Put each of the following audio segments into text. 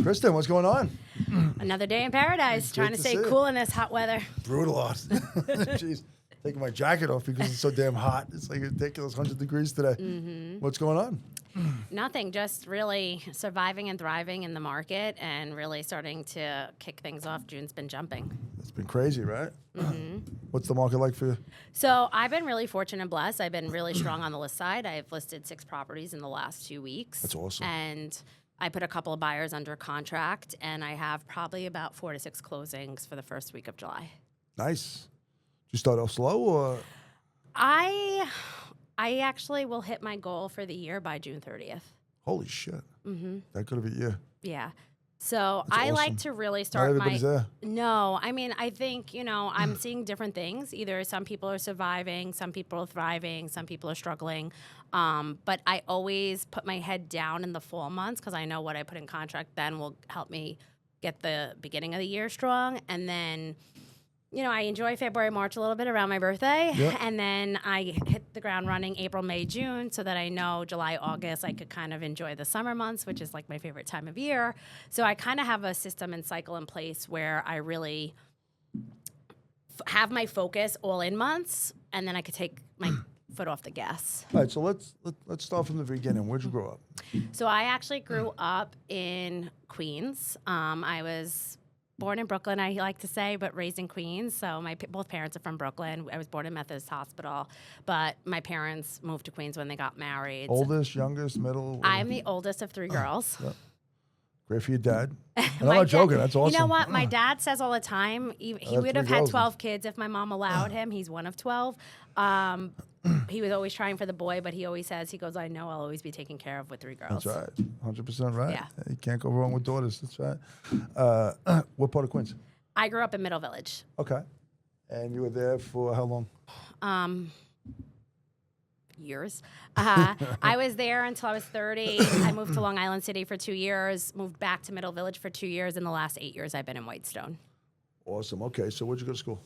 Kristin, what's going on? Another day in paradise, trying to stay cool in this hot weather. Brutal out. Jeez, taking my jacket off because it's so damn hot. It's like ridiculous 100 degrees today. Mm-hmm. What's going on? Nothing, just really surviving and thriving in the market and really starting to kick things off. June's been jumping. It's been crazy, right? Mm-hmm. What's the market like for you? So I've been really fortunate and blessed. I've been really strong on the list side. I've listed 6 properties in the last 2 weeks. That's awesome. And I put a couple of buyers under contract, and I have probably about 4 to 6 closings for the first week of July. Nice. Did you start off slow or? I actually will hit my goal for the year by June 30th. Holy shit. Mm-hmm. That could have been year. Yeah. So That's I awesome. like to really start Not everybody's there. No, I mean, I think, I'm seeing different things. Either some people are surviving, some people are thriving, some people are struggling. But I always put my head down in the fall months because I know what I put in contract then will help me get the beginning of the year strong. And then, I enjoy February, March a little bit around my birthday. Yep. And then I hit the ground running April, May, June so that I know July, August, I could kind of enjoy the summer months, which is like my favorite time of year. So I kind of have a system and cycle in place where I really have my focus all in months, and then I could take my foot off the gas. All right, so let's start from the beginning. Where'd you grow up? So I actually grew up in Queens. I was born in Brooklyn, I like to say, but raised in Queens. So both parents are from Brooklyn. I was born in Methodist Hospital, but my parents moved to Queens when they got married. Oldest, youngest, middle? I'm the oldest of 3 girls. Yep. Great for your dad. And I'm not joking. That's awesome. You know what? My dad says all the time, he would have 3 had girls. 12 kids if my mom allowed him. He's one of 12. He was always trying for the boy, but he always says, he goes, I know I'll always be taken care of with 3 girls. That's right. 100% right. Yeah. You can't go wrong with daughters. That's right. What part of Queens? I grew up in Middle Village. Okay. And you were there for how long? Years. I was there until I was 30. I moved to Long Island City for 2 years, moved back to Middle Village for 2 years. In the last 8 years, I've been in Whitestone. Awesome. Okay. So where'd you go to school?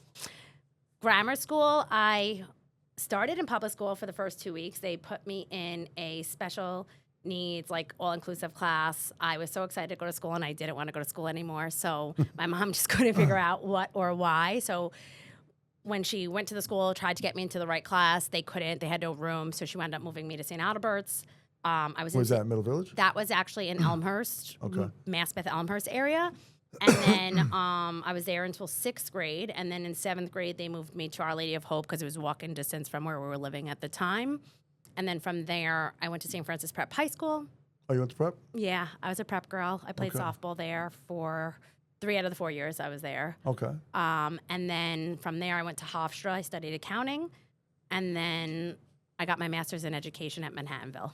Grammar school. I started in public school for the first 2 weeks. They put me in a special needs, like all-inclusive class. I was so excited to go to school, and I didn't want to go to school anymore. So my mom just couldn't figure out what or why. So when she went to the school, tried to get me into the right class, they couldn't. They had no room, so she wound up moving me to St. Albert's. Was that Middle Village? That was actually in Elmhurst, Okay. Maspeth, Elmhurst area. And then I was there until 6th grade. And then in 7th grade, they moved me to Our Lady of Hope because it was walking distance from where we were living at the time. And then from there, I went to St. Francis Prep High School. Oh, you went to prep? Yeah, I was a prep girl. I played Okay. softball there for 3 out of the 4 years I was there. Okay. And then from there, I went to Hofstra. I studied accounting. And then I got my master's in education at Manhattanville.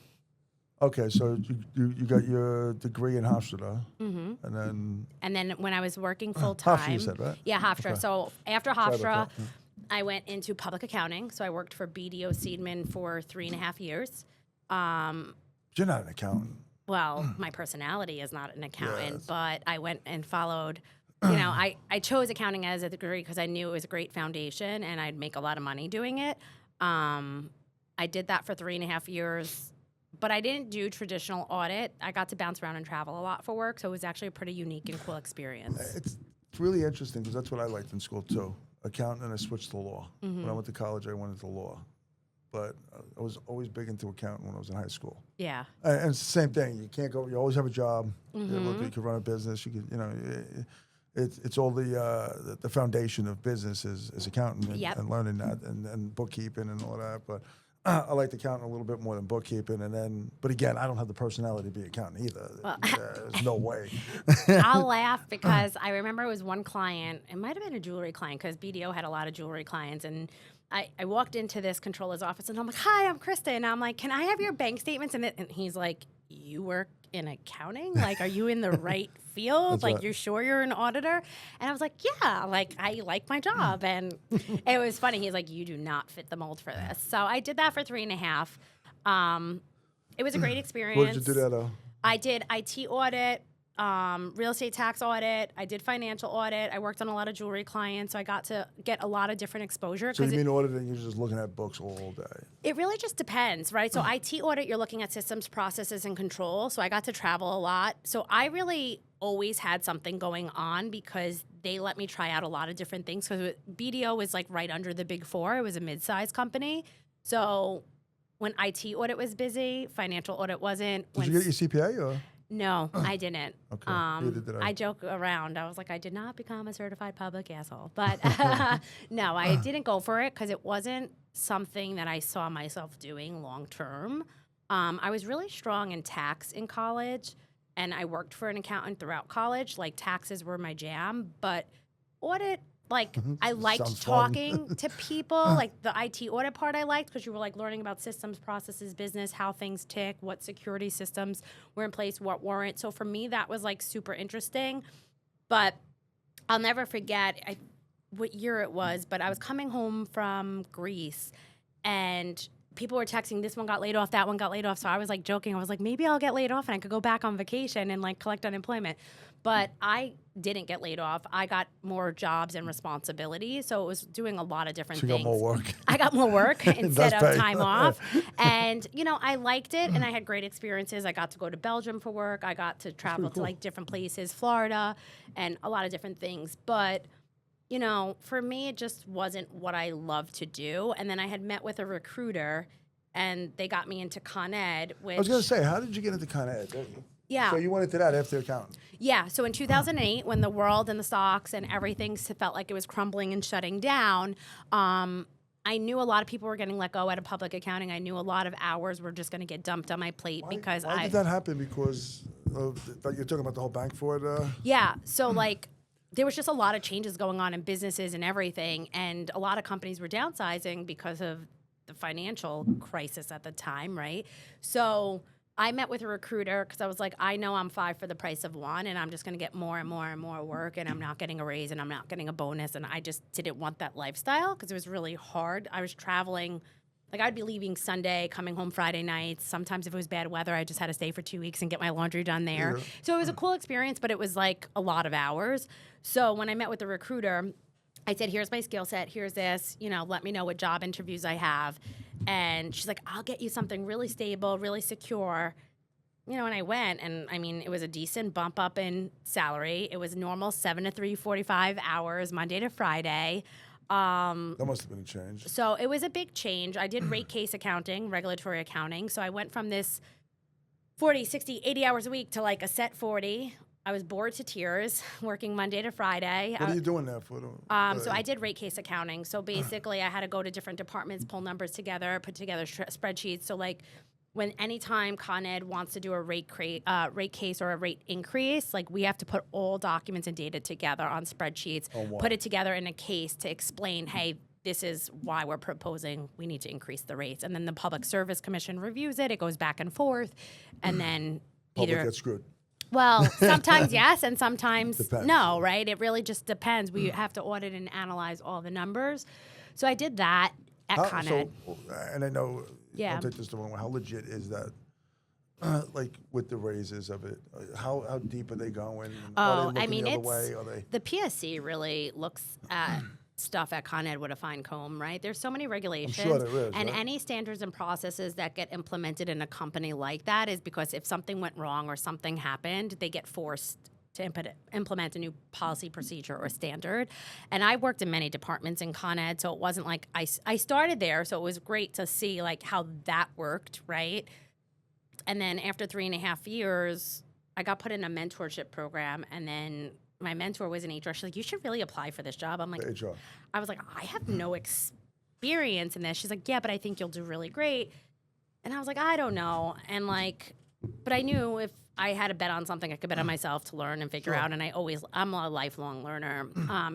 Okay, so you got your degree in Hofstra, Mm-hmm. and then when I was working full time, Hofstra, you said, right? Yeah, Hofstra. Okay. So after Sorry Hofstra, about that. I went into public accounting. So I worked for BDO Seidman for 3.5 years. You're not an accountant. Well, my personality is not an accountant, Yes. but I went and followed. I chose accounting as a degree because I knew it was a great foundation and I'd make a lot of money doing it. I did that for 3.5 years. But I didn't do traditional audit. I got to bounce around and travel a lot for work, so it was actually a pretty unique and cool experience. It's really interesting because that's what I liked in school too. Accounting, and I switched to law. When I went to college, I went into law. But I was always big into accounting when I was in high school. Yeah. And it's the same thing. You can't go. You always have a job. You can run a business. You can, it's all the foundation of business is accounting and learning that and bookkeeping and all that. But I liked accounting a little bit more than bookkeeping, but again, I don't have the personality to be an accountant either. Well, There's no way. I'll laugh because I remember it was one client. It might have been a jewelry client because BDO had a lot of jewelry clients, and I walked into this controller's office, and I'm like, "Hi, I'm Kristin." And I'm like, "Can I have your bank statements?" And he's like, "You work in accounting? Like, are you in the right field? That's like, right. you're sure you're an auditor?" And I was like, "Yeah, like I like my job." And it was funny. He's like, "You do not fit the mold for this." So I did that for 3.5. It was a great experience. What did you do there though? I did IT audit, real estate tax audit. I did financial audit. I worked on a lot of jewelry clients, so I got to get a lot of different exposure. So you mean auditing? You're just looking at books all day. It really just depends, right? So IT audit, you're looking at systems, processes, and control. So I got to travel a lot. So I really always had something going on because they let me try out a lot of different things. Because BDO was like right under the Big Four. It was a mid-sized company. So when IT audit was busy, financial audit wasn't. Did you get your CPA? Or? No, I didn't. Okay. Neither did I. I joke around. I was like, I did not become a certified public asshole. But no, I didn't go for it because it wasn't something that I saw myself doing long term. I was really strong in tax in college, and I worked for an accountant throughout college. Like, taxes were my jam, but audit, like, I liked Sounds talking to people. Like, the IT audit part I liked because you were, like, learning about systems, processes, business, how things tick, what security systems were in place, what weren't. So for me, that was, like, super interesting. But I'll never forget what year it was, but I was coming home from Greece, and people were texting, this one got laid off, that one got laid off. So I was like joking. I was like, maybe I'll get laid off and I could go back on vacation and like collect unemployment. But I didn't get laid off. I got more jobs and responsibilities. So it was doing a lot of different things. You got more work. I got more work instead of pay. time off. And, you know, I liked it and I had great experiences. I got to go to Belgium for work. I got to travel to like different places, Florida, and a lot of different things. But you know, for me, it just wasn't what I loved to do. And then I had met with a recruiter, and they got me into Con Ed, which... I was going to say, how did you get into Con Ed? Yeah. So you went into that after accounting? Yeah. So in 2008, when the world and the stocks and everything felt like it was crumbling and shutting down, I knew a lot of people were getting let go out of public accounting. I knew a lot of hours were just going to get dumped on my plate because why did that happen? Because you're talking about the whole bank for it? Yeah. So, like... there was just a lot of changes going on in businesses and everything, and a lot of companies were downsizing because of the financial crisis at the time, right? So I met with a recruiter because I was like, I know I'm 5 for the price of 1, and I'm just going to get more and more and more work, and I'm not getting a raise, and I'm not getting a bonus, and I just didn't want that lifestyle because it was really hard. I was traveling. Like, I'd be leaving Sunday, coming home Friday nights. Sometimes if it was bad weather, I just had to stay for 2 weeks and get my laundry done there. Yeah. So it was a cool experience, but it was like a lot of hours. So when I met with the recruiter, I said, here's my skill set, here's this, you know, let me know what job interviews I have. And she's like, I'll get you something really stable, really secure. You know, and I went, and I mean, it was a decent bump up in salary. It was normal 7 to 3, 45 hours, Monday to Friday. That must have been a change. So it was a big change. I did rate case accounting, regulatory accounting. So I went from this 40, 60, 80 hours a week to like a set 40. I was bored to tears working Monday to Friday. What are you doing there for? So I did rate case accounting. So basically I had to go to different departments, pull numbers together, put together spreadsheets. So like when anytime Con Ed wants to do a rate case or a rate increase, like we have to put all documents and data together on spreadsheets, put it together in a case to explain, hey, this is why we're proposing we need to increase the rates. And then the Public Service Commission reviews it. It goes back and forth. And then Public gets screwed. Well, sometimes yes, and sometimes Depends. no, right? It really just depends. We have to audit and analyze all the numbers. So I did that at Con Ed. And I know, Yeah. don't take this the wrong way, how legit is that? Like with the raises of it, how deep are they going? Are they looking the other way? Are they... The PSC really looks at stuff at Con Ed with a fine comb, right? There's so many regulations. I'm sure there is, and right? any standards and processes that get implemented in a company like that is because if something went wrong or something happened, they get forced to implement a new policy, procedure, or standard. And I worked in many departments in Con Ed, so it wasn't like I started there, so it was great to see like how that worked, right? And then after 3.5 years, I got put in a mentorship program, and then my mentor was in HR. She's like, you should really apply for this job. I'm like, HR. I was like, I have no experience in this. She's like, yeah, but I think you'll do really great. And I was like, I don't know. And like, but I knew if I had to bet on something, I could bet on myself to learn and figure out. And I'm a lifelong learner.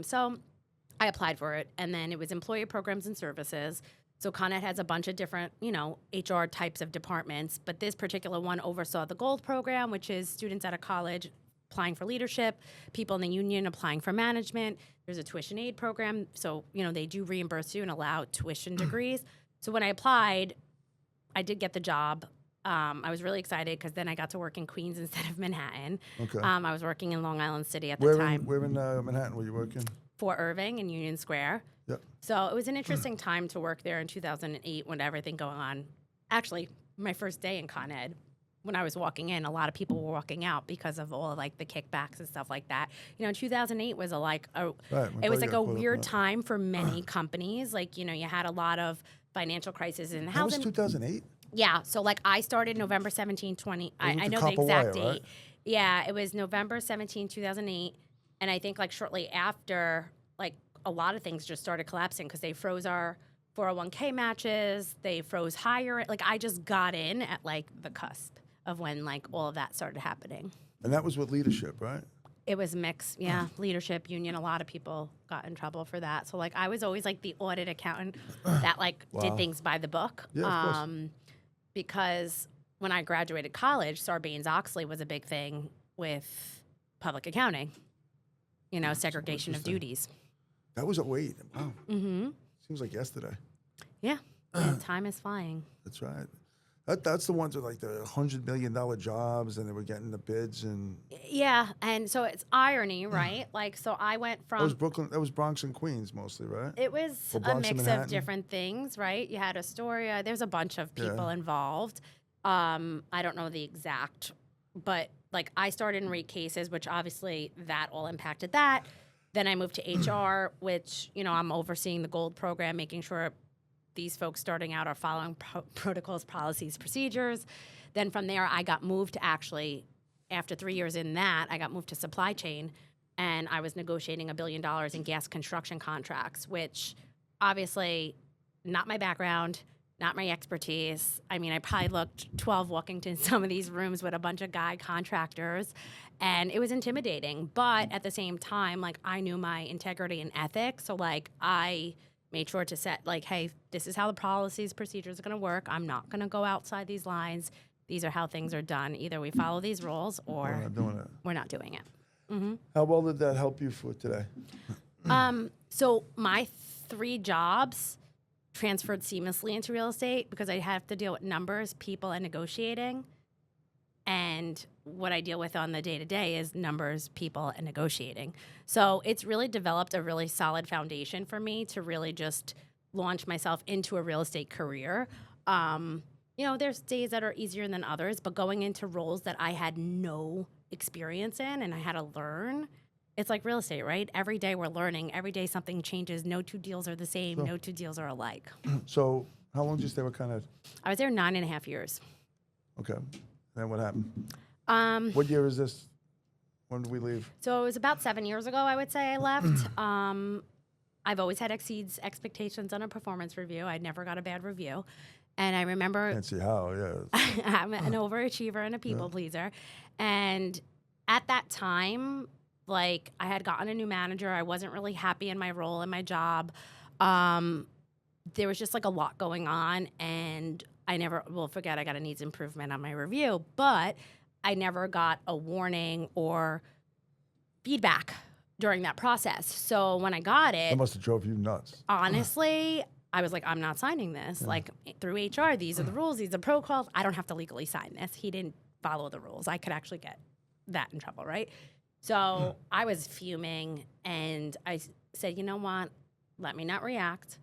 So I applied for it. And then it was employee programs and services. So Con Ed has a bunch of different, you know, HR types of departments. But this particular one oversaw the Gold program, which is students out of college applying for leadership, people in the union applying for management. There's a tuition aid program. So, you know, they do reimburse you and allow tuition degrees. So when I applied, I did get the job. I was really excited because then I got to work in Queens instead of Manhattan. Okay. I was working in Long Island City at the time. Where in Manhattan were you working? Fort Irving in Union Square. Yep. So it was an interesting time to work there in 2008 when everything going on. Actually, my first day in Con Ed, when I was walking in, a lot of people were walking out because of all of, like the kickbacks and stuff like that. 2008 was it was like a weird time for many companies. Like, you had a lot of financial crisis in housing. That was 2008? Yeah. So like I started November 17, 20. I know the exact date. Right? Yeah. It was November 17, 2008. And I think like shortly after, like a lot of things just started collapsing because they froze our 401k matches. They froze hire. Like I just got in at like the cusp of when like all of that started happening. And that was with leadership, right? It was mixed, yeah. Leadership, union, a lot of people got in trouble for that. So like I was always like the audit accountant that like did things by the book. Yeah, of course. Because when I graduated college, Sarbanes-Oxley was a big thing with public accounting. Segregation of duties. That was '08. Wow. Mm-hmm. Seems like yesterday. Yeah. Time is flying. That's right. That's the ones with like the $100 million jobs, and they were getting the bids and. Yeah, and so it's irony, right? Like, so I went from. That was Brooklyn. That was Bronx and Queens mostly, right? It was a mix of different things, right? You had Astoria. There's a bunch of people involved. I don't know the exact, but like I started in rate cases, which obviously that all impacted that. Then I moved to HR, which I'm overseeing the Gold program, making sure these folks starting out are following protocols, policies, procedures. Then from there, I got moved to actually, after 3 years in that, I got moved to supply chain, and I was negotiating $1 billion in gas construction contracts, which obviously not my background, not my expertise. I mean, I probably looked 12 walking to some of these rooms with a bunch of guy contractors, and it was intimidating. But at the same time, like I knew my integrity and ethics, so like I made sure to set like, hey, this is how the policies, procedures are going to work. I'm not going to go outside these lines. These are how things are done. Either we follow these rules or we're not doing it. Mm-hmm. How well did that help you for today? So my 3 jobs transferred seamlessly into real estate because I have to deal with numbers, people, and negotiating. And what I deal with on the day-to-day is numbers, people, and negotiating. So it's really developed a really solid foundation for me to really just launch myself into a real estate career. There's days that are easier than others, but going into roles that I had no experience in and I had to learn, it's like real estate, right? Every day we're learning. Every day something changes. No 2 deals are the same. No 2 deals are alike. So how long did you stay with Con Ed? I was there 9.5 years. Okay. Then what happened? What year is this? When did we leave? So it was about 7 years ago, I would say I left. I've always had exceeds expectations on a performance review. I never got a bad review. And I remember... Can't see how, yeah. I'm an overachiever and a people pleaser. And at that time, like, I had gotten a new manager. I wasn't really happy in my role in my job. There was just, like, a lot going on, and I never will forget I got a needs improvement on my review, but I never got a warning or feedback during that process. So when I got it... That must have drove you nuts. Honestly, I was like, I'm not signing this. Yeah. Like, through HR, these are the rules, these are protocols. I don't have to legally sign this. He didn't follow the rules. I could actually get that in trouble, right? So I was fuming, and I said, you know what? Let me not react.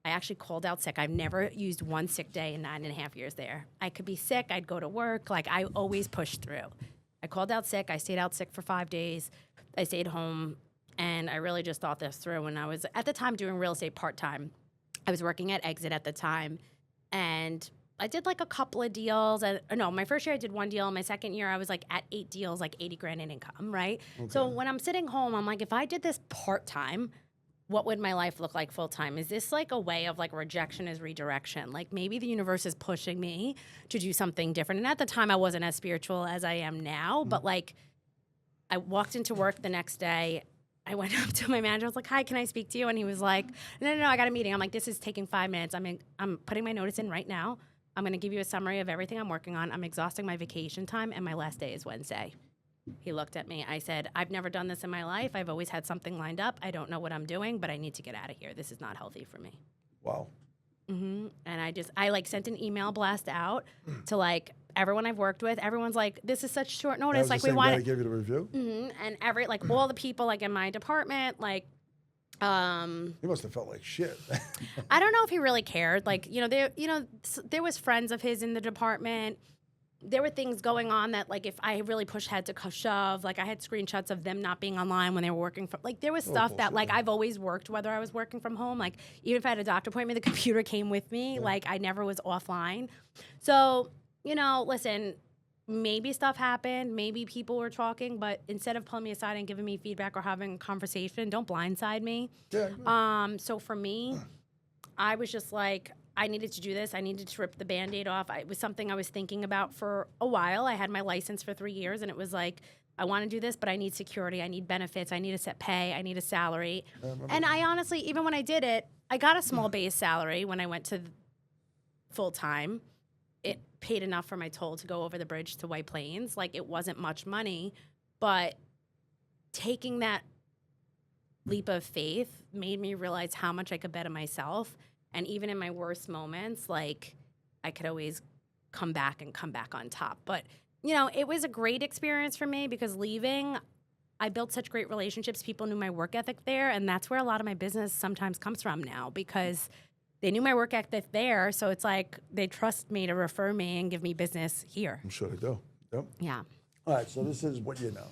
I actually called out sick. I've never used one sick day in 9.5 years there. I could be sick. I'd go to work. Like, I always pushed through. I called out sick. I stayed out sick for 5 days. I stayed home, and I really just thought this through. When I was, at the time, doing real estate part-time. I was working at Exit at the time, and I did, like, a couple of deals. No, my first year I did 1 deal. My second year I was, like, at 8 deals, like, $80,000 in income, right? Okay. So when I'm sitting home, I'm like, if I did this part-time, what would my life look like full-time? Is this like a way of like rejection is redirection? Like maybe the universe is pushing me to do something different. And at the time I wasn't as spiritual as I am now, but like I walked into work the next day. I went up to my manager. I was like, hi, can I speak to you? And he was like, no, I got a meeting. I'm like, this is taking 5 minutes. I'm putting my notice in right now. I'm going to give you a summary of everything I'm working on. I'm exhausting my vacation time, and my last day is Wednesday. He looked at me. I said, I've never done this in my life. I've always had something lined up. I don't know what I'm doing, but I need to get out of here. This is not healthy for me. Wow. Mm-hmm. And I like sent an email blast out to like everyone I've worked with. Everyone's like, this is such short notice. Like we want to give you the review. Mm-hmm. And like all the people like in my department, like, he must have felt like shit. I don't know if he really cared. Like, there was friends of his in the department. there were things going on that, like, if I really pushed had to shove, like, I had screenshots of them not being online when they were working from, like, there was stuff that, like, I've always worked whether I was working from home. Like, even if I had a doctor appointment, the computer came with me. Like, I never was offline. So, you know, listen, maybe stuff happened, maybe people were talking, but instead of pulling me aside and giving me feedback or having a conversation, don't blindside me. Yeah. So for me, I was just like, I needed to do this. I needed to rip the Band-Aid off. It was something I was thinking about for a while. I had my license for 3 years, and it was like, I want to do this, but I need security. I need benefits. I need a set pay. I need a salary. And I honestly, even when I did it, I got a small base salary when I went to full-time. It paid enough for my toll to go over the bridge to White Plains. Like, it wasn't much money, but taking that leap of faith made me realize how much I could bet on myself. And even in my worst moments, like, I could always come back on top. But, you know, it was a great experience for me because leaving, I built such great relationships. People knew my work ethic there. And that's where a lot of my business sometimes comes from now, because they knew my work ethic there. So it's like they trust me to refer me and give me business here. I'm sure they do. Yep. Yeah. All right, so this is what you know.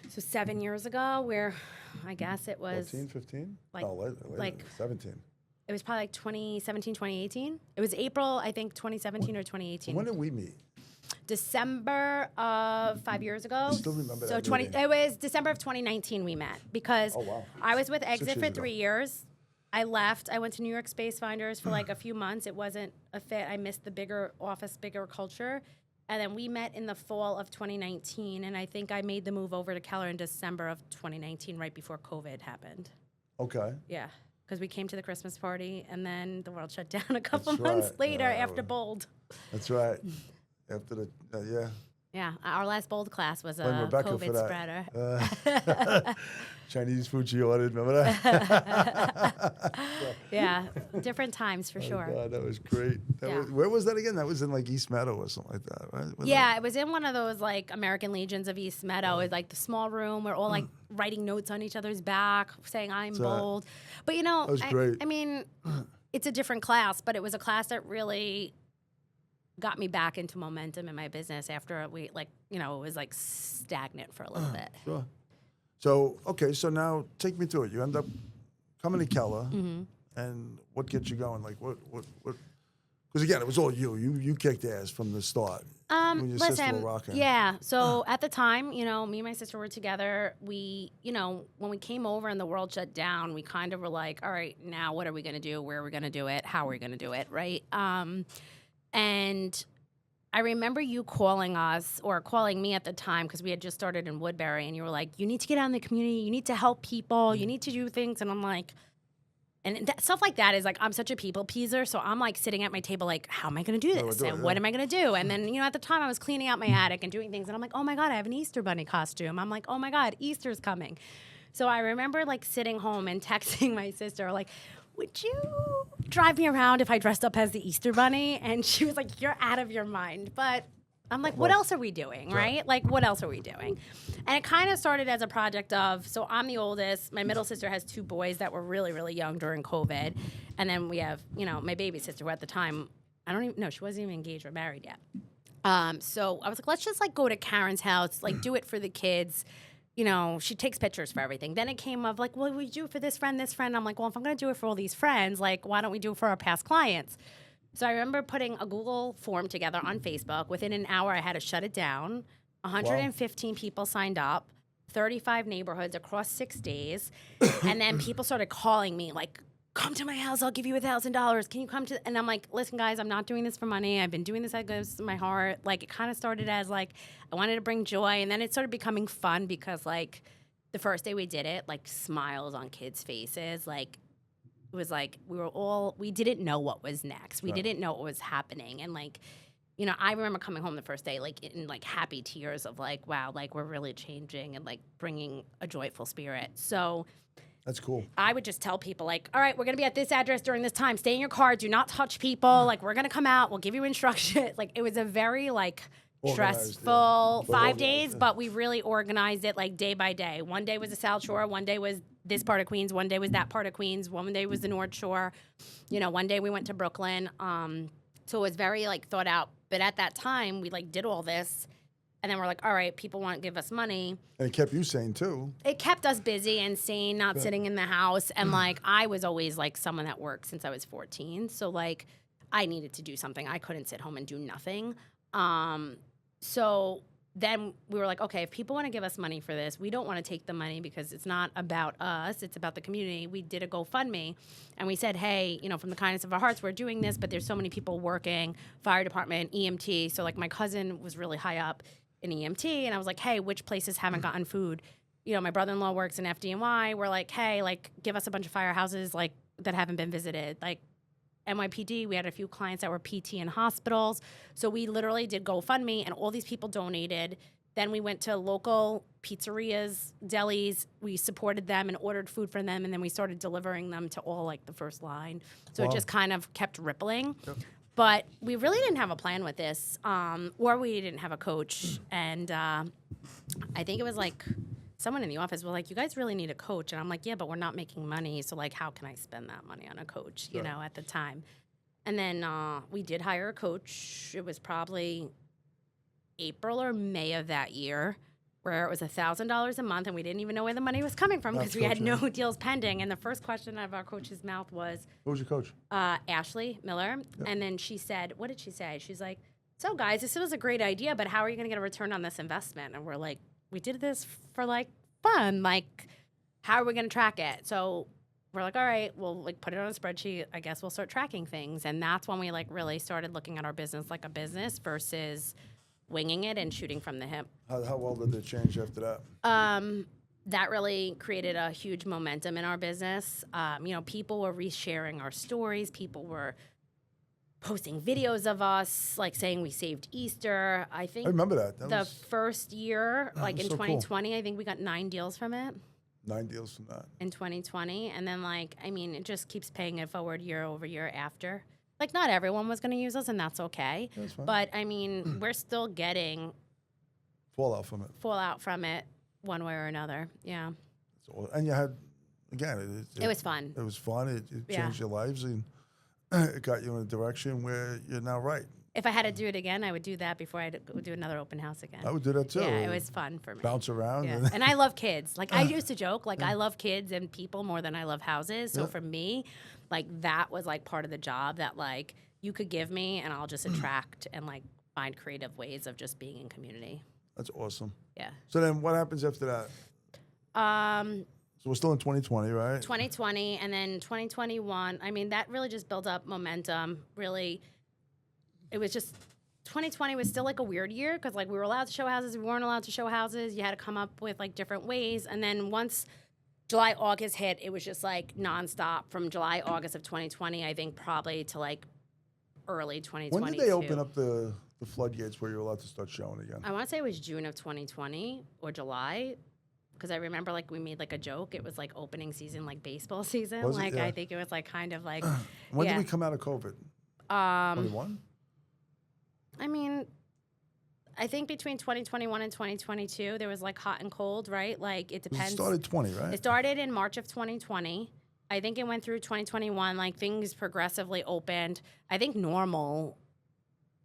So 7 years ago, where I guess it was 14, 15? like- No, later, like- 17. It was probably like 2017, 2018. It was April, I think, 2017 or 2018. When did we meet? December of 5 years ago. I still remember So that 20. meeting. It was December of 2019 we met because Oh, wow. I was with Exit years for ago. 3 years. I left. I went to New York Space Finders for like a few months. It wasn't a fit. I missed the bigger office, bigger culture. And then we met in the fall of 2019. And I think I made the move over to Keller in December of 2019, right before COVID happened. Okay. Yeah. Because we came to the Christmas party, and then the world shut down a couple That's months right. later after Bold. That's right. After the, yeah. Yeah, our last Bold class was a Blame Rebecca for COVID that. spreader. Chinese food she ordered, remember that? Yeah, different times for sure. God, that was great. Yeah. Where was that again? That was in like East Meadow or something like that, right? Yeah, it was in one of those like American Legions of East Meadow. It was like the small room. We're all like writing notes on each other's back, saying I'm bold. But you know, That was great. I mean, it's a different class, but it was a class that really got me back into momentum in my business after we it was like stagnant for a little bit. Sure. So, okay, so now take me through it. You end up coming to Keller, and what gets you going? Like, what? Because again, it was all you. You kicked ass from the start. When your sister were rocking. Yeah. So at the time, you know, me and my sister were together. We, you know, when we came over and the world shut down, we kind of were like, all right, now what are we going to do? Where are we going to do it? How are we going to do it? Right. And I remember you calling us or calling me at the time because we had just started in Woodbury, and you were like, you need to get out in the community. You need to help people. You need to do things. And I'm like, and stuff like that is like, I'm such a people pleaser. So I'm like sitting at my table like, how am I going to do this? And what am I going to do? And then, you know, at the time I was cleaning out my attic and doing things. And I'm like, oh my God, I have an Easter bunny costume. I'm like, oh my God, Easter's coming. So I remember like sitting home and texting my sister like, would you drive me around if I dressed up as the Easter bunny? And she was like, you're out of your mind. But I'm like, what else are we doing, right? Like, what else are we doing? And it kind of started as a project of, so I'm the oldest. My middle sister has 2 boys that were really, really young during COVID. And then we have, you know, my baby sister who at the time, I don't even know, she wasn't even engaged or married yet. So I was like, let's just like go to Karen's house, like do it for the kids. You know, she takes pictures for everything. Then it came of like, well, we do it for this friend. I'm like, well, if I'm going to do it for all these friends, like, why don't we do it for our past clients? So I remember putting a Google form together on Facebook. Within an hour, I had to shut it down. 115 people signed up, 35 neighborhoods across 6 days. And then people started calling me like, come to my house, I'll give you $1,000. Can you come to, and I'm like, listen guys, I'm not doing this for money. I've been doing this that goes to my heart. Like it kind of started as like, I wanted to bring joy. And then it started becoming fun because like the first day we did it, like smiles on kids' faces. Like it was like, we didn't know what was next. We didn't know what was happening. And like, you know, I remember coming home the first day, like in like happy tears of like, wow, like we're really changing and like bringing a joyful spirit. So that's cool. I would just tell people like, all right, we're going to be at this address during this time. Stay in your car. Do not touch people. Like, we're going to come out. We'll give you instructions. Like, it was a very, like, stressful 5 days, but we really organized it, like, day by day. One day was the South Shore. One day was this part of Queens. One day was that part of Queens. One day was the North Shore. You know, one day we went to Brooklyn. So it was very, like, thought out But at that time, we like did all this. And then we're like, all right, people want to give us money. And it kept you sane too. It kept us busy and sane, not sitting in the house. And like, I was always like someone that worked since I was 14. So like, I needed to do something. I couldn't sit home and do nothing. So then we were like, okay, if people want to give us money for this, we don't want to take the money because it's not about us. It's about the community. We did a GoFundMe and we said, hey, you know, from the kindness of our hearts, we're doing this, but there's so many people working, fire department, EMT. So like my cousin was really high up in EMT, and I was like, hey, which places haven't gotten food? You know, my brother-in-law works in FDNY. We're like, hey, like, give us a bunch of firehouses, like, that haven't been visited. Like, NYPD, we had a few clients that were PT in hospitals. So we literally did GoFundMe, and all these people donated. Then we went to local pizzerias, delis. We supported them and ordered food from them, and then we started delivering them to all, like, the first line. So it just kind of kept rippling. Yep. But we really didn't have a plan with this, or we didn't have a coach. And I think it was like someone in the office was like, you guys really need a coach. And I'm like, yeah, but we're not making money. So like, how can I spend that money on a coach, you know, at the time? And then we did hire a coach. It was probably April or May of that year, where it was $1,000 a month, and we didn't even know where the money was coming from because we had no deals pending. And the first question out of our coach's mouth was, "Who was your coach?" Ashley Miller. Yep. And then she said, what did she say? She's like, so guys, this was a great idea, but how are you going to get a return on this investment? And we're like, we did this for like fun. Like, how are we going to track it? So we're like, all right, we'll like put it on a spreadsheet. I guess we'll start tracking things. And that's when we like really started looking at our business like a business versus winging it and shooting from the hip. How well did it change after that? That really created a huge momentum in our business. You know, people were resharing our stories. People were posting videos of us, like saying we saved Easter. I think I remember that. The first year, like in so 2020, cool. I think we got 9 deals from it. 9 deals from that. In 2020. And then like, I mean, it just keeps paying it forward year over year after. Like, not everyone was going to use us, and that's okay. That's fine. But, I mean, we're still getting fallout from it one way or another. Yeah. And you had, again, it was fun. It was fun. It changed your lives, and it got you in a direction where you're now right. If I had to do it again, I would do that before I would do another open house again. I would do that too. Yeah, it was fun for me. Bounce around. Yeah. And I love kids. Like, I used to joke, like, I love kids and people more than I love houses. So for me, like, that was, like, part of the job that, like, you could give me and I'll just attract and, like, find creative ways of just being in community. That's awesome. Yeah. So then what happens after that? So we're still in 2020, right? 2020, and then 2021. I mean, that really just built up momentum. Really, it was just 2020 was still like a weird year because like we were allowed to show houses, we weren't allowed to show houses. You had to come up with like different ways, and then once July, August hit, it was just like nonstop from July, August of 2020. I think probably to like early 2022. When did they open up the floodgates where you're allowed to start showing again? I want to say it was June of 2020 or July. Because I remember, like, we made, like, a joke. It was, like, opening season, like, baseball season. Was it? Like, Yeah. I think it was, like, kind of, like... When did we come out of COVID? 21? I mean, I think between 2021 and 2022, there was, like, hot and cold, right? Like, it depends. It started 20, right? It started in March of 2020. I think it went through 2021. Like, things progressively opened. I think normal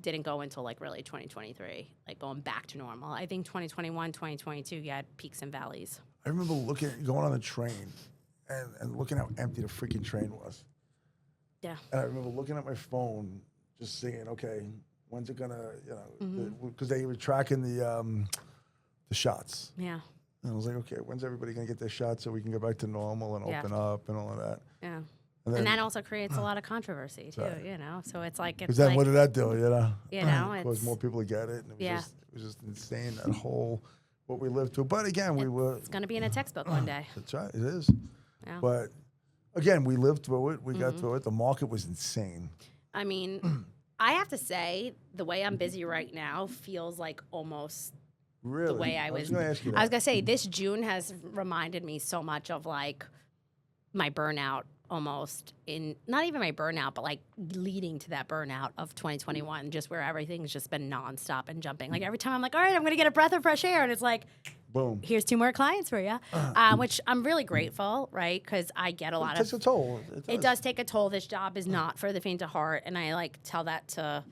didn't go until like really 2023, like going back to normal. I think 2021, 2022, you had peaks and valleys. I remember going on a train and looking how empty the freaking train was. Yeah. And I remember looking at my phone, just saying, okay, when's it gonna, because they were tracking the shots. Yeah. And I was like, okay, when's everybody gonna get their shots so we can go back to normal and open up and all of that? Yeah. And that also creates a lot of controversy too, you know. So it's like because then like, what did that do? You know, it caused more people to get it. And it was just insane that whole what we lived through. But again, it's going to be in a textbook one day. That's right, it is. Yeah. But again, we lived through it. We got through it. The market was insane. I mean, I have to say, the way I'm busy right now feels like almost the way I was. I was going to ask you that. I was going to say this June has reminded me so much of like my burnout. Almost in not even my burnout, but like leading to that burnout of 2021, just where everything's just been nonstop and jumping. Like every time I'm like, all right, I'm going to get a breath of fresh air. And it's like, boom, here's 2 more clients for you, which I'm really grateful, right? Because I get a lot of. It takes a toll. It does take a toll. This job is not for the faint of heart. And I like tell that to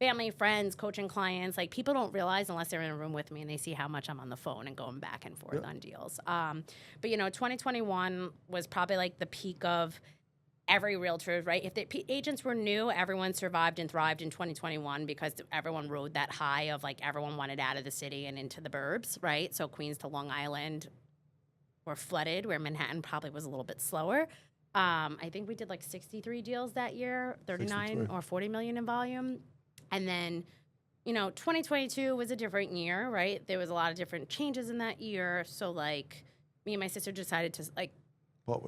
family, friends, coaching clients. Like, people don't realize unless they're in a room with me and they see how much I'm on the phone and going back and forth on deals. But, 2021 was probably like the peak of every realtor, right? If the agents were new, everyone survived and thrived in 2021 because everyone rode that high of like everyone wanted out of the city and into the burbs, right? So Queens to Long Island were flooded, where Manhattan probably was a little bit slower. I think we did like 63 deals that year, 39 63. or 40 million in volume. And then, 2022 was a different year, right? There was a lot of different changes in that year. So like me and my sister decided to like part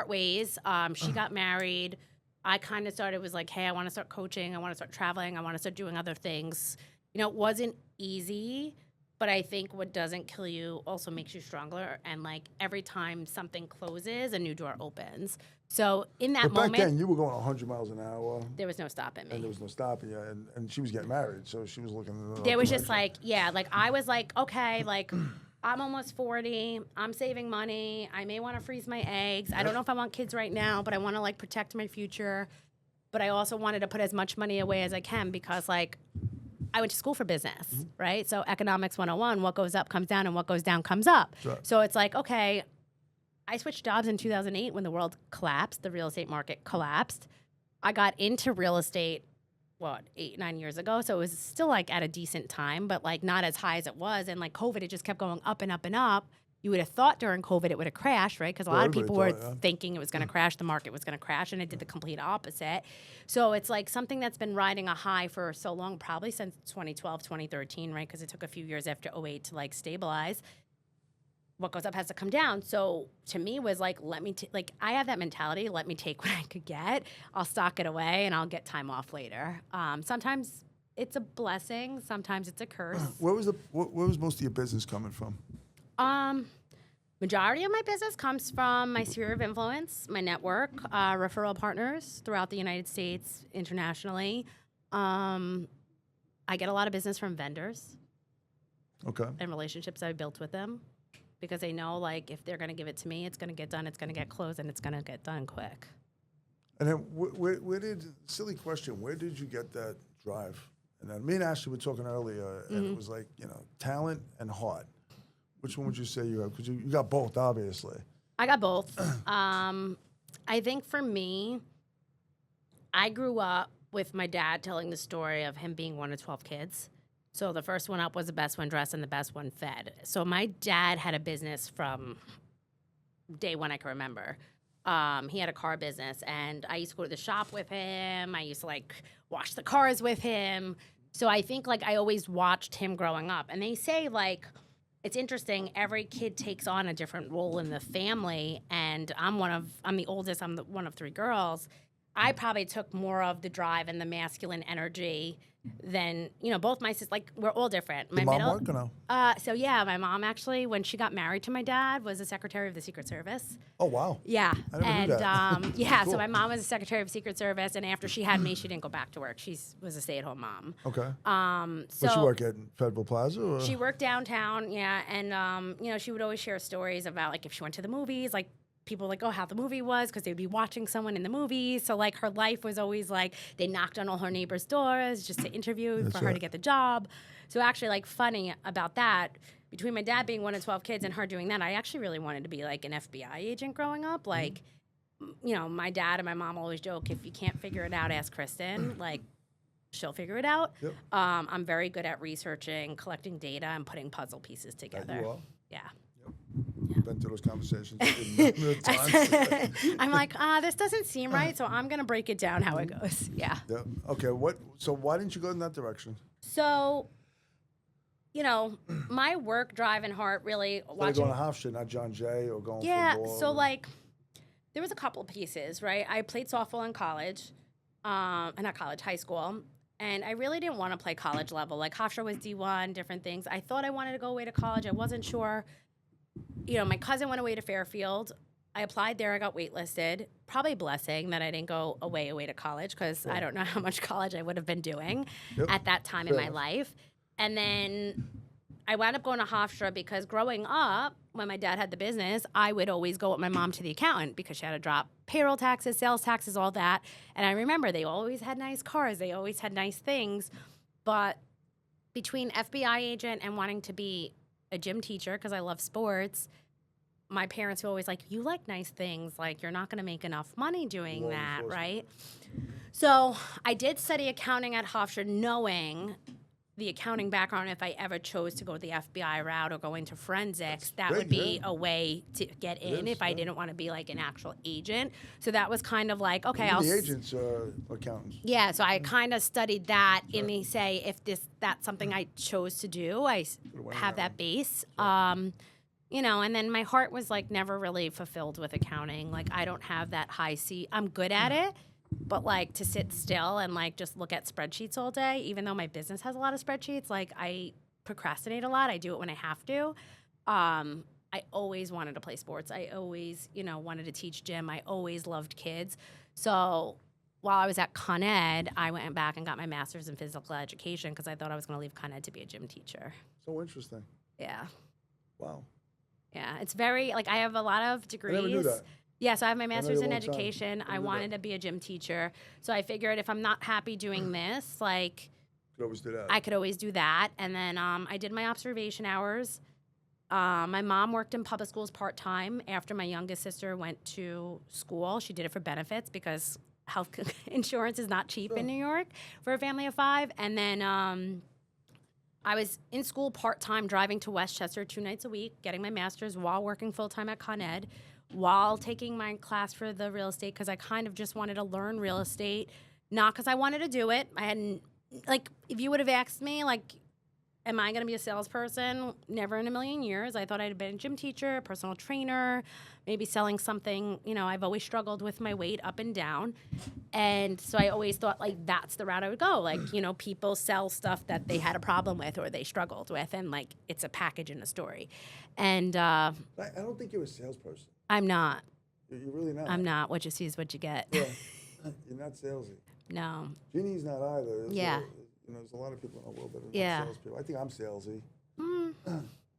ways. She got married. I kind of started, was like, hey, I want to start coaching. I want to start traveling. I want to start doing other things. It wasn't easy, but I think what doesn't kill you also makes you stronger. And like every time something closes, a new door opens. So in that moment, back then you were going 100 miles an hour. There was no stopping me. And there was no stopping you. And she was getting married, so she was looking at There was just like, I was like, okay, like I'm almost 40. I'm saving money. I may want to freeze my eggs. I don't know if I want kids right now, but I want to like protect my future. But I also wanted to put as much money away as I can because like I went to school for business, right? So economics 101, what goes up comes down and what goes down comes up. Sure. So it's like, okay, I switched jobs in 2008 when the world collapsed, the real estate market collapsed. I got into real estate, 8-9 years ago. So it was still like at a decent time, but like not as high as it was. And like COVID, it just kept going up and up and up. You would have thought during COVID it would have crashed, right? Because a lot of people were thinking it was going to crash, the market was going to crash, and it did the complete opposite. So it's like something that's been riding a high for so long, probably since 2012, 2013, right? Because it took a few years after 08 to like stabilize. What goes up has to come down. So to me was like, I have that mentality, let me take what I could get. I'll stock it away and I'll get time off later. Sometimes it's a blessing. Sometimes it's a curse. Where was most of your business coming from? Majority of my business comes from my sphere of influence, my network, referral partners throughout the United States, internationally. I get a lot of business from vendors. Okay. And relationships I've built with them. Because they know, like, if they're going to give it to me, it's going to get done, it's going to get closed, and it's going to get done quick. And then where silly question, where did you get that drive? And then me and Ashley were talking earlier, and it was like, talent and heart. Which one would you say you have? Because you got both, obviously. I got both. I think for me, I grew up with my dad telling the story of him being one of 12 kids. So the first one up was the best one dressed and the best one fed. So my dad had a business from day one I can remember. He had a car business, and I used to go to the shop with him. I used to like wash the cars with him. So I think like I always watched him growing up. And they say like, it's interesting, every kid takes on a different role in the family. And I'm the oldest, I'm one of 3 girls. I probably took more of the drive and the masculine energy than, both my sisters, like, we're all different. My mom work or no? So, yeah, my mom actually, when she got married to my dad, was the secretary of the Secret Service. Oh, wow. Yeah. I never knew that. Yeah, Cool. So my mom was the secretary of the Secret Service, and after she had me, she didn't go back to work. She was a stay-at-home mom. Okay. So Where'd she work at? Federal Plaza? Or? She worked downtown, yeah, and, she would always share stories about, like, if she went to the movies, like, people like, oh, how the movie was, because they'd be watching someone in the movie. So, like, her life was always, like, they knocked on all her neighbors' doors just to interview for her to get the job. So, actually, like, funny about that, between my dad being one of 12 kids and her doing that, I actually really wanted to be, like, an FBI agent growing up. Like, my dad and my mom always joke, if you can't figure it out, ask Kristin. Like, she'll figure it out. Yep. I'm very good at researching, collecting data, and putting puzzle pieces together. You are? Yeah. We've been through those conversations. I'm like, this doesn't seem right, so I'm going to break it down how it goes. Yeah. Okay, so why didn't you go in that direction? So, my work, drive, and heart really watching. Going to Hofstra, not John Jay, or going Yeah, for law, so like, there was a couple of pieces, right? I played softball in college, high school. And I really didn't want to play college level. Like, Hofstra was D1, different things. I thought I wanted to go away to college. I wasn't sure. My cousin went away to Fairfield. I applied there. I got waitlisted. Probably a blessing that I didn't go away to college, because I don't know how much college I would have been doing at that time in my life. And then I wound up going to Hofstra because growing up, when my dad had the business, I would always go with my mom to the accountant because she had to drop payroll taxes, sales taxes, all that. And I remember they always had nice cars. They always had nice things. But between FBI agent and wanting to be a gym teacher, because I love sports, my parents were always like, you like nice things. Like, you're not going to make enough money doing that, right? So I did study accounting at Hofstra, knowing the accounting background. If I ever chose to go the FBI route or go into forensics, that would be a way to get in if I didn't want to be like an actual agent. So that was kind of like, okay, the agents are accountants. Yeah, so I kind of studied that, and they say if that's something I chose to do, I have that base. You know, and then my heart was like never really fulfilled with accounting. Like, I don't have that high C. I'm good at it, but like to sit still and like just look at spreadsheets all day, even though my business has a lot of spreadsheets, like I procrastinate a lot. I do it when I have to. I always wanted to play sports. I always, you know, wanted to teach gym. I always loved kids. So while I was at Con Ed, I went back and got my master's in physical education because I thought I was going to leave Con Ed to be a gym teacher. So interesting. Yeah. Wow. Yeah, it's very, like, I have a lot of degrees. I never knew that. Yeah, so I have my master's in education. I wanted to be a gym teacher. So I figured if I'm not happy doing this, like, could always do that. I could always do that. And then I did my observation hours. My mom worked in public schools part-time after my youngest sister went to school. She did it for benefits because health insurance is not cheap in New York for a family of 5. And then I was in school part-time, driving to Westchester 2 nights a week, getting my master's while working full-time at Con Ed, while taking my class for the real estate because I kind of just wanted to learn real estate, not because I wanted to do it. I hadn't, like, if you would have asked me, like, am I going to be a salesperson? Never in a million years. I thought I'd have been a gym teacher, a personal trainer, maybe selling something. You know, I've always struggled with my weight up and down. And so I always thought, like, that's the route I would go. Like, you know, people sell stuff that they had a problem with or they struggled with, and, like, it's a package in a story. And I don't think you're a salesperson. I'm not. You're really not. I'm not. What you see is what you get. Yeah. You're not salesy. No. Jeannie's not either. Yeah. You know, there's a lot of people in the world that are Yeah. not salespeople. I think I'm salesy.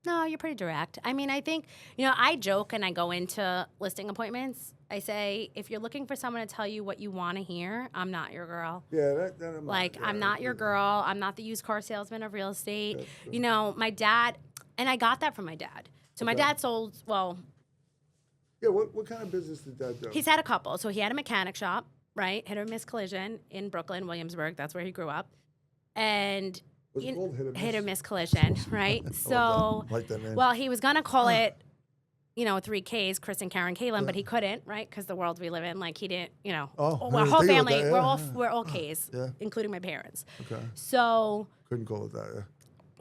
No, you're pretty direct. I mean, I think, you know, I joke and I go into listing appointments. I say, if you're looking for someone to tell you what you want to hear, I'm not your girl. Yeah, that I'm Like, not, yeah, I'm not your girl. I'm not the used car salesman of real estate. You know, my dad, and I got that from my dad. So my dad sold, well. Yeah, what kind of business did Dad do? He's had a couple. So he had a mechanic shop, right? Hit or miss collision in Brooklyn, Williamsburg. That's where he grew up. And Was it called hit or miss collision, right? So, like that name. well, he was gonna call it, you know, 3 Ks, Kristin, Karen, Kaylin, but he couldn't, right? Because the world we live in, like, he didn't, you know, our whole family, we're all Ks, including my parents. Okay. So Couldn't call it that. Yeah.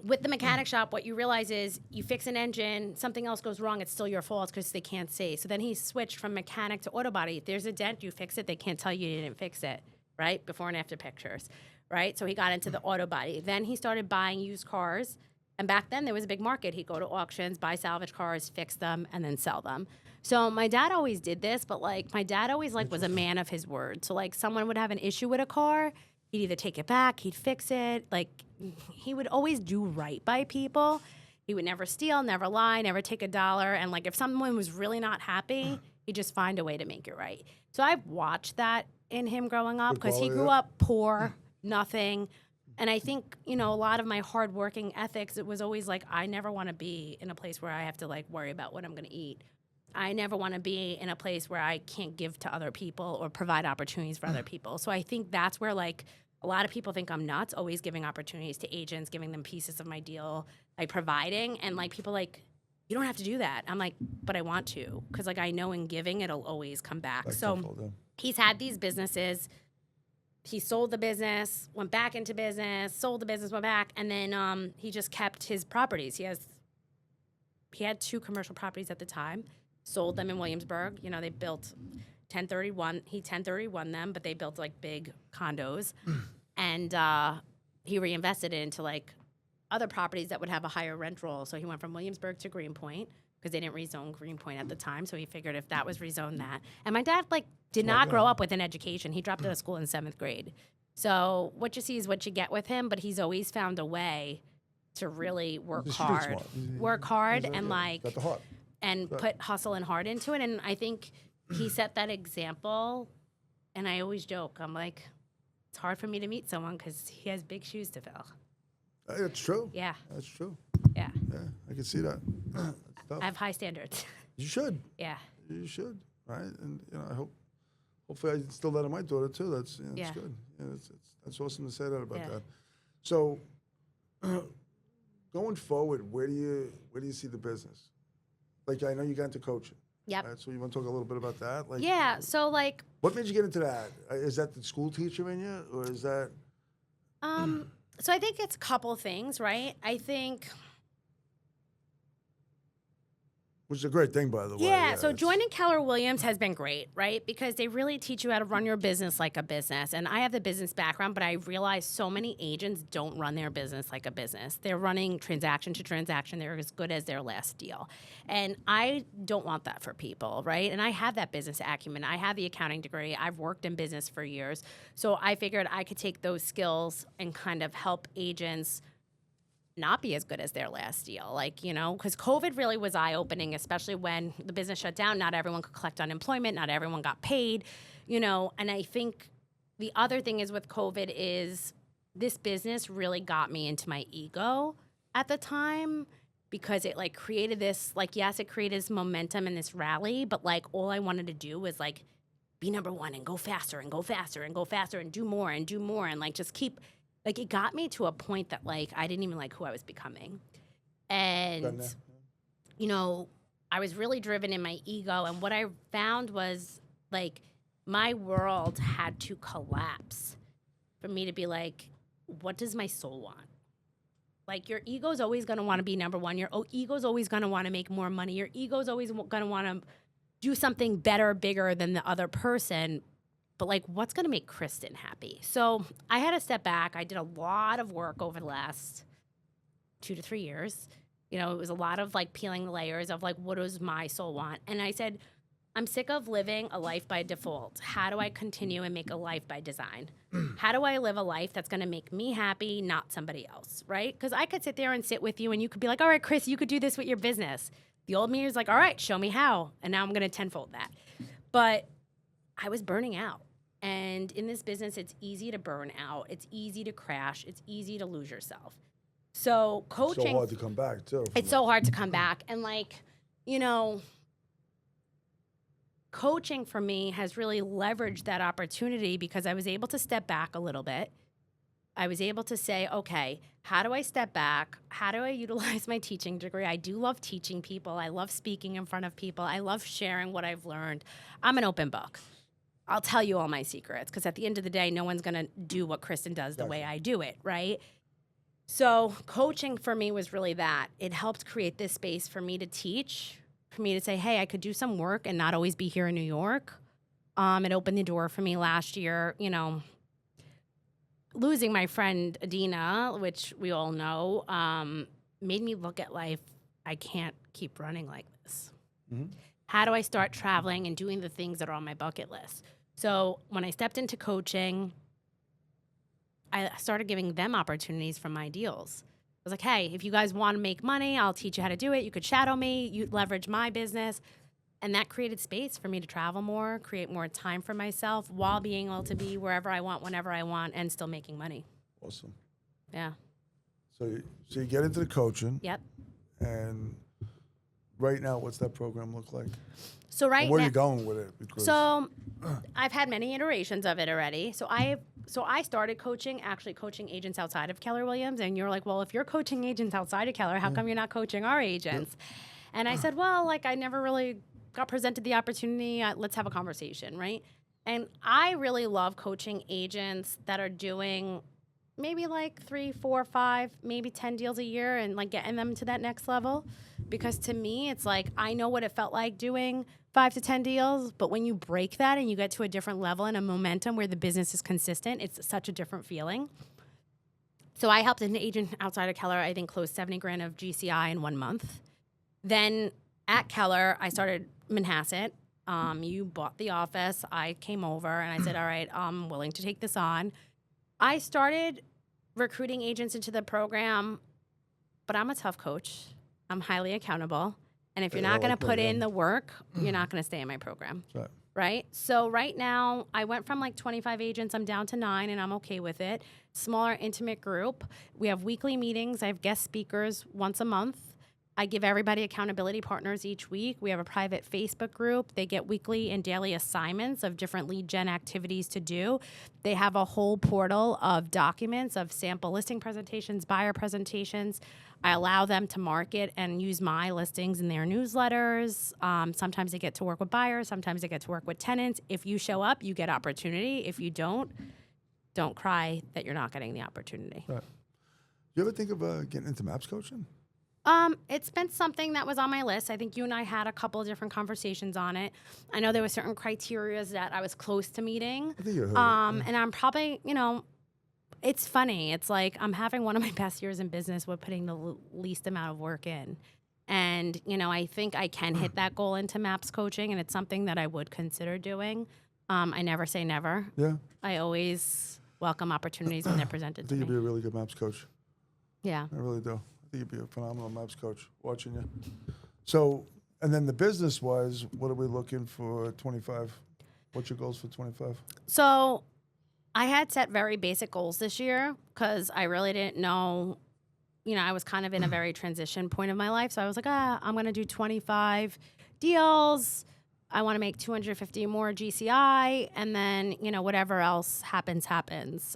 with the mechanic shop, what you realize is you fix an engine, something else goes wrong, it's still your fault because they can't see. So then he switched from mechanic to auto body. If there's a dent, you fix it. They can't tell you didn't fix it, right? Before and after pictures, right? So he got into the auto body. Then he started buying used cars. And back then there was a big market. He'd go to auctions, buy salvage cars, fix them, and then sell them. So my dad always did this, but like my dad always like was a man of his word. So like someone would have an issue with a car, he'd either take it back, he'd fix it. Like he would always do right by people. He would never steal, never lie, never take $1. And like if someone was really not happy, he'd just find a way to make it right. So I've watched that in him growing up because he grew up poor, nothing. And I think, you know, a lot of my hardworking ethics, it was always like, I never want to be in a place where I have to like worry about what I'm going to eat. I never want to be in a place where I can't give to other people or provide opportunities for other people. So I think that's where like a lot of people think I'm nuts, always giving opportunities to agents, giving them pieces of my deal, like providing. And like people like, you don't have to do that. I'm like, but I want to. Because like I know in giving, it'll always come back. So he's had these businesses. He sold the business, went back into business, sold the business, went back, and then he just kept his properties. He had 2 commercial properties at the time, sold them in Williamsburg. You know, they built 1031. He 1031 them, but they built like big condos, and he reinvested it into like other properties that would have a higher rent roll. So he went from Williamsburg to Greenpoint because they didn't rezone Greenpoint at the time. So he figured if that was rezoned that. And my dad like did not grow up with an education. He dropped out of school in 7th grade. So what you see is what you get with him, but he's always found a way to really work hard. And like got the heart. And put hustle and heart into it. And I think he set that example. And I always joke, I'm like, it's hard for me to meet someone because he has big shoes to fill. That's true. Yeah. That's true. Yeah. Yeah, I can see that. That's tough. I have high standards. You should. Yeah. You should. Right? And I hopefully I instill that in my daughter too. That's Yeah. good. Yeah, that's awesome to say that about Yeah. that. So going forward, where do you see the business? Like, I know you got into coaching. Yep. Right? So you want to talk a little bit about that? Like, Yeah. So like, what made you get into that? Is that the school teacher in you, or is that? so I think it's a couple things, right? I think. Which is a great thing, by the way. Yeah, so joining Keller Williams has been great, right? Because they really teach you how to run your business like a business. And I have the business background, but I realize so many agents don't run their business like a business. They're running transaction to transaction. They're as good as their last deal. And I don't want that for people, right? And I have that business acumen. I have the accounting degree. I've worked in business for years. So I figured I could take those skills and kind of help agents not be as good as their last deal. Like, because COVID really was eye-opening, especially when the business shut down. Not everyone could collect unemployment. Not everyone got paid, And I think the other thing is with COVID is this business really got me into my ego at the time because it created this, yes, it created this momentum and this rally, but all I wanted to do was be number one and go faster and go faster and go faster and do more and just keep. It got me to a point that, I didn't even like who I was becoming. And, I was really driven in my ego. And what I found was, my world had to collapse for me to be what does my soul want? Your ego's always going to want to be number one. Your ego's always going to want to make more money. Your ego's always going to want to do something better, bigger than the other person. But what's going to make Kristin happy? So I had to step back. I did a lot of work over the last 2 to 3 years. It was a lot of peeling the layers of what does my soul want? And I said, I'm sick of living a life by default. How do I continue and make a life by design? How do I live a life that's going to make me happy, not somebody else, right? Because I could sit there and sit with you and you could be like, all right, Chris, you could do this with your business. The old me is like, all right, show me how. And now I'm going to tenfold that. But I was burning out. And in this business, it's easy to burn out. It's easy to crash. It's easy to lose yourself. So coaching. So hard to come back, too. It's so hard to come back. And coaching for me has really leveraged that opportunity because I was able to step back a little bit. I was able to say, okay, how do I step back? How do I utilize my teaching degree? I do love teaching people. I love speaking in front of people. I love sharing what I've learned. I'm an open book. I'll tell you all my secrets because at the end of the day, no one's going to do what Kristin does the way I do it, right? So coaching for me was really that. It helped create this space for me to teach, for me to say, hey, I could do some work and not always be here in New York. It opened the door for me last year, losing my friend Adina, which we all know, made me look at life. I can't keep running like this. Mm-hmm. How do I start traveling and doing the things that are on my bucket list? So when I stepped into coaching, I started giving them opportunities from my deals. I was like, hey, if you guys want to make money, I'll teach you how to do it. You could shadow me. You leverage my business. And that created space for me to travel more, create more time for myself while being able to be wherever I want, whenever I want, and still making money. Awesome. Yeah. So you get into the coaching. Yep. And right now, what's that program look like? So right now, where are you going with it? Because so I've had many iterations of it already. So I started coaching agents outside of Keller Williams. And you're like, well, if you're coaching agents outside of Keller, how come you're not coaching our agents? And I said, well, I never really got presented the opportunity. Let's have a conversation, right? And I really love coaching agents that are doing maybe 3, 4, 5, maybe 10 deals a year and getting them to that next level. Because to me, it's I know what it felt like doing 5 to 10 deals, but when you break that and you get to a different level and a momentum where the business is consistent, it's such a different feeling. So I helped an agent outside of Keller, I think, close $70,000 of GCI in 1 month. Then at Keller, I started Manhasset. You bought the office. I came over and I said, all right, I'm willing to take this on. I started recruiting agents into the program, but I'm a tough coach. I'm highly accountable. And if you're not going to put in the work, you're not going to stay in my program. Right. right? So right now, I went from like 25 agents, I'm down to 9, and I'm okay with it. Smaller, intimate group. We have weekly meetings. I have guest speakers once a month. I give everybody accountability partners each week. We have a private Facebook group. They get weekly and daily assignments of different lead gen activities to do. They have a whole portal of documents of sample listing presentations, buyer presentations. I allow them to market and use my listings in their newsletters. Sometimes they get to work with buyers. Sometimes they get to work with tenants. If you show up, you get opportunity. If you don't cry that you're not getting the opportunity. Right. You ever think of getting into MAPS coaching? It's been something that was on my list. I think you and I had a couple of different conversations on it. I know there were certain criteria that I was close to meeting. I think you heard And I'm probably, it's funny. It's like I'm having one of my best years in business with putting the least amount of work in. And, I think I can hit that goal into MAPS coaching, and it's something that I would consider doing. I never say never. Yeah. I always welcome opportunities when they're presented I to think me. you'd be a really good MAPS coach. Yeah. I really do. I think you'd be a phenomenal MAPS coach watching you. So, and then the business wise, what are we looking for 25? What's your goals for 25? So I had set very basic goals this year because I really didn't know, I was kind of in a very transition point of my life. So I was like, I'm going to do 25 deals. I want to make 250 more GCI. And then, whatever else happens.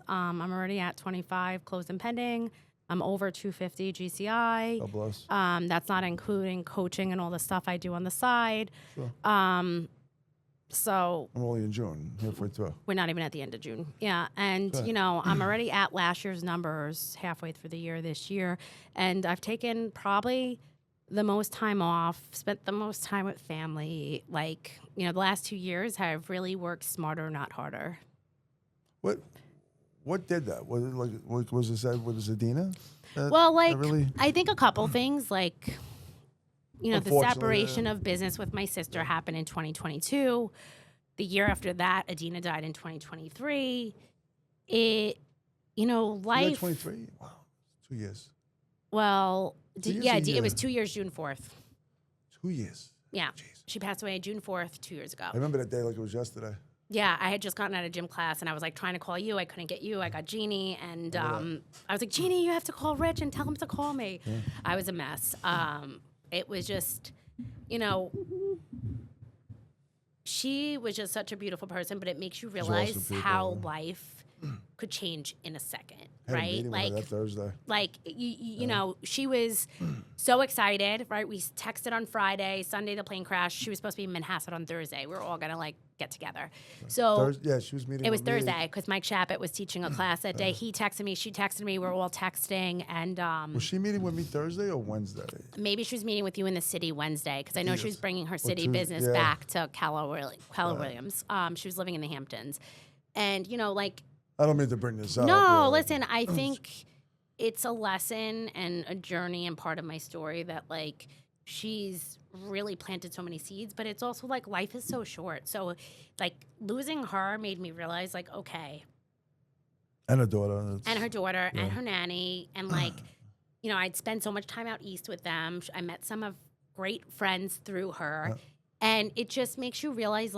I'm already at 25 closed and pending. I'm over 250 GCI. God bless. That's not including coaching and all the stuff I do on the side. Sure. So I'm only in June, halfway through. we're not even at the end of June. Yeah. And, Right. I'm already at last year's numbers halfway through the year this year. And I've taken probably the most time off, spent the most time with family. Like, the last 2 years I've really worked smarter, not harder. What did that? Was it like was it Adina? Well, like, really? I think a couple things, like, the Unfortunately, separation of business with my sister happened in 2022. The year after that, Adina died in 2023. Life. You had 23? Wow. 2 years. Well, 2 years yeah, or a it year? was 2 years, June 4th. 2 years. Yeah. Jeez. She passed away June 4th, 2 years ago. I remember that day like it was yesterday. Yeah, I had just gotten out of gym class, and I was like trying to call you. I couldn't get you. I got Jeannie, and I was like, Jeannie, you have to call Rich and tell him to call me. Yeah. I was a mess. It was just, she was just such a beautiful person, but it makes you realize how life could change in a second, right? Like that Thursday. Like you know, she was so excited, right? We texted on Friday, Sunday the plane crashed. She was supposed to be in Manhasset on Thursday. We were all gonna get together. So she was meeting. it was with me. Thursday because Mike Shappett was teaching a class that day. He texted me, she texted me. We're all texting, and was she meeting with me Thursday or Wednesday? maybe she was meeting with you in the city Wednesday because I know she was bringing her city Tuesday, business back to Keller Williams. She was living in the Hamptons, and I don't mean to bring this up. No, listen, I think it's a lesson and a journey and part of my story that she's really planted so many seeds, but it's also life is so short. So losing her made me realize okay. And her daughter. And her daughter and her nanny. And I'd spend so much time out east with them. I met some of great friends through her. And it just makes you realize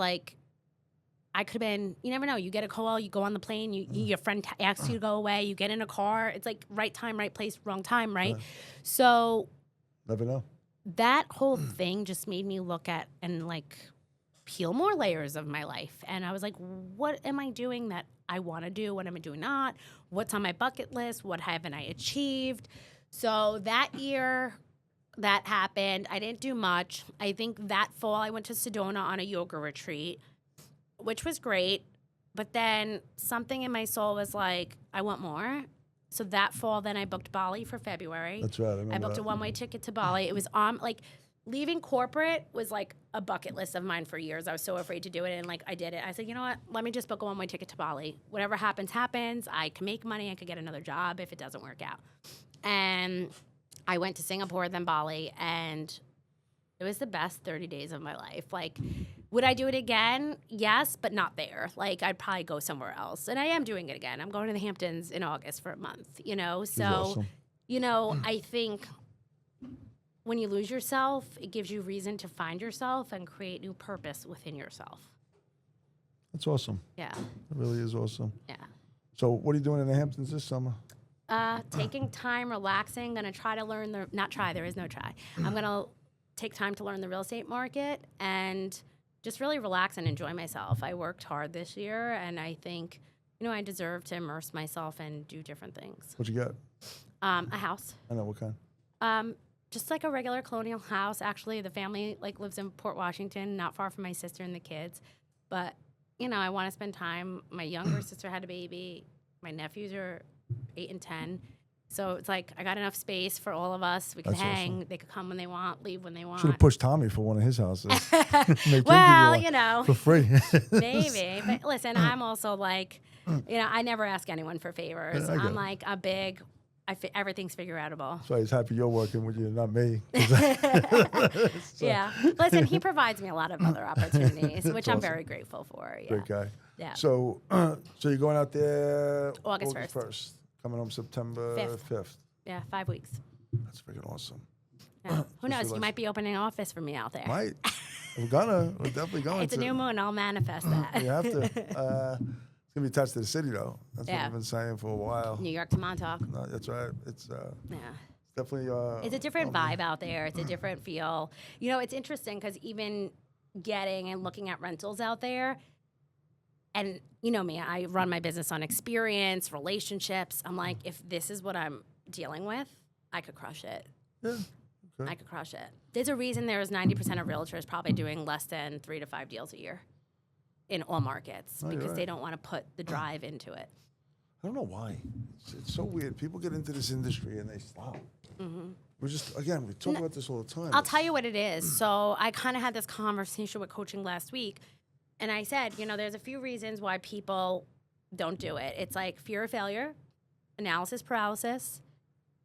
I could have been, you never know. You get a call, you go on the plane, your friend asks you to go away, you get in a car. It's right time, right place, wrong time, right? So never know. That whole thing just made me look at and peel more layers of my life. And I was like, what am I doing that I want to do? What am I doing not? What's on my bucket list? What haven't I achieved? So that year that happened, I didn't do much. I think that fall I went to Sedona on a yoga retreat, which was great. But then something in my soul was I want more. So that fall, then I booked Bali for February. That's right. I booked a one-way ticket to Bali. It was on, leaving corporate was a bucket list of mine for years. I was so afraid to do it, and I did it. I said, you know what? Let me just book a one-way ticket to Bali. Whatever happens, happens. I can make money. I could get another job if it doesn't work out. And I went to Singapore, then Bali, and it was the best 30 days of my life. Would I do it again? Yes, but not there. I'd probably go somewhere else. And I am doing it again. I'm going to the Hamptons in August for a month, So, awesome. I think when you lose yourself, it gives you reason to find yourself and create new purpose within yourself. That's awesome. Yeah. It really is awesome. Yeah. So what are you doing in the Hamptons this summer? Taking time, relaxing, going to try to learn there is no try. I'm going to take time to learn the real estate market and just really relax and enjoy myself. I worked hard this year, and I think, I deserve to immerse myself and do different things. What you got? A house. I know, what kind? Just like a regular colonial house. Actually, the family lives in Port Washington, not far from my sister and the kids. But, I want to spend time. My younger sister had a baby. My nephews are 8 and 10. So it's like I got enough space for all of us. We could hang. Awesome. They could come when they want, leave when they want. Should have pushed Tommy for one of his houses. Well, for free. Maybe. But listen, I'm also like, I never ask anyone for favors. I'm like a big, everything's figure outable. That's why he's happy you're working with you, not me. Yeah. Listen, he provides me a lot of other opportunities, which I'm very grateful for. Yeah. Great guy. Yeah. So you're going out there August 1st. Coming home September 5th. Yeah, 5 weeks. That's freaking awesome. Yeah. Who knows? You might be opening an office for me out there. Might. We're definitely going It's a new moon. I'll manifest that. You have to. It's going to be attached to the city, though. That's what I've been saying for a while. New York to Montauk. No, that's right. It's definitely... it's a different vibe out there. It's a different feel. It's interesting because even getting and looking at rentals out there, and you know me, I run my business on experience, relationships. I'm like, if this is what I'm dealing with, I could crush it. Yeah. Okay. I could crush it. There's a reason there's 90% of realtors probably doing less than 3 to 5 deals a year in all markets because they don't want to put the drive into it. I don't know why. It's so weird. People get into this industry and they stop. Mm-hmm. We talk about this all the time. I'll tell you what it is. So I kind of had this conversation with coaching last week. And I said, there's a few reasons why people don't do it. It's like fear of failure, analysis paralysis,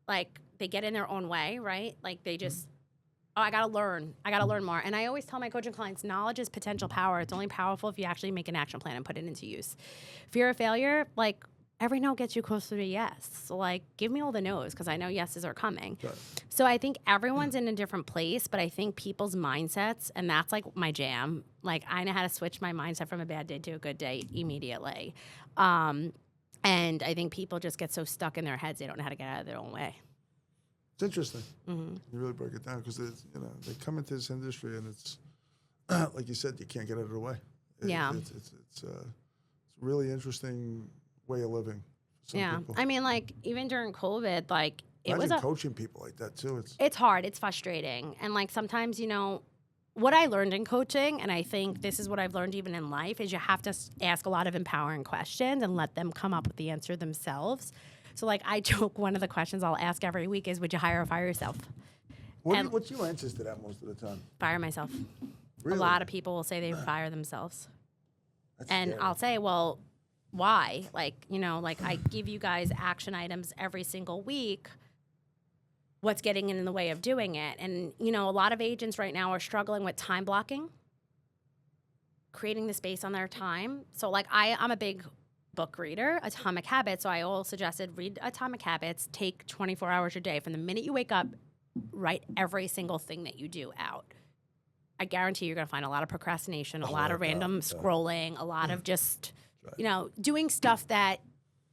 like they get in their own way, right? Like they just, I got to learn more. And I always tell my coaching clients, knowledge is potential power. It's only powerful if you actually make an action plan and put it into use. Fear of failure, like every no gets you closer to yes. So like, give me all the no's because I know yeses are coming. Right. So I think everyone's in a different place, but I think people's mindsets, and that's like my jam. Like I know how to switch my mindset from a bad day to a good day immediately. And I think people just get so stuck in their heads, they don't know how to get out of their own way. It's interesting. Mm-hmm. You really break it down because they come into this industry and it's like you said, you can't get out of the way. It's a really interesting way of living. People. I mean, like even during COVID, like it was coaching people like that too. It's hard. It's frustrating, and like sometimes what I learned in coaching, and I think this is what I've learned even in life, is you have to ask a lot of empowering questions and let them come up with the answer themselves. So like I joke, one of the questions I'll ask every week is, would you hire or fire yourself? What's your answers to that most of the time? Fire myself. Really? A lot of people will say they fire themselves. That's and scary. I'll say, well, why? Like, I give you guys action items every single week. What's getting in the way of doing it? And, a lot of agents right now are struggling with time blocking, creating the space on their time. So, like, I'm a big book reader, Atomic Habits. So I all suggested read Atomic Habits, take 24 hours a day. From the minute you wake up, write every single thing that you do out. I guarantee you're going to find a lot of procrastination, a lot of random scrolling, a lot of just... doing stuff that